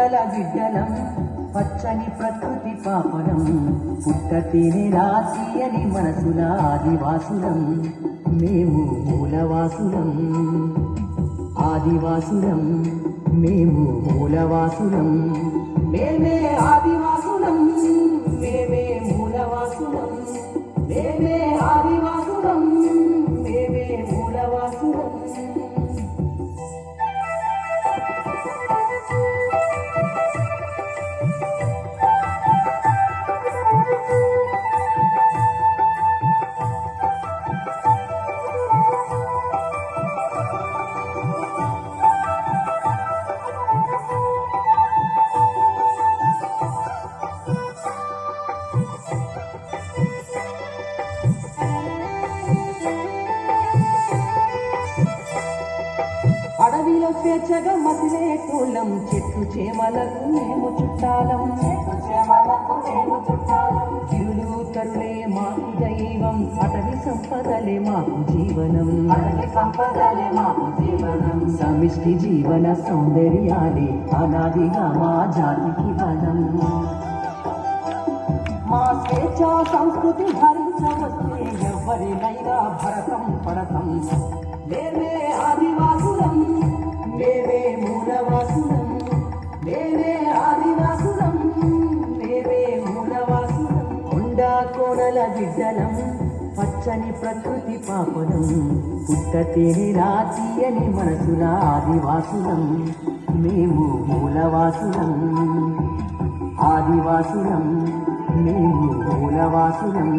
కోనల బిడ్డలం పచ్చని ప్రకృతి పాపనం పుట్టతేనే రాసియని మనసుల ఆదివాసులం మేము మూలవాసులం ఆదివాసులం మేము మూలవాసులం మేమే ఆదివాసులం మేమే మూలవాసులం మేమే ఆదివాసులం మేమే మూలవాసులం అడవిలో స్వేచ్ఛగా మసిలే తోలం చెట్టు చేమలకు మేము చుట్టాలం తిరులు తరులే మాకు దైవం అటవీ సంపదలే మాకు జీవనం సమిష్టి జీవన సౌందర్యాలే అనాదిగా మా జాతికి బలం మా స్వేచ్ఛ సంస్కృతి భరించవస్తే ఎవరినైనా భరతం పడతం మేమే ఆదివాసులం మేమే మూలవాసులం మేమే ఆదివాసులం మేమే మూలవాసులం కొండా కోనల బిడ్డలం పచ్చని ప్రకృతి పాపనం పుట్టతేనే రాసియని మనసుల ఆదివాసులం మేము మూలవాసులం ఆదివాసులం మేము మూలవాసులం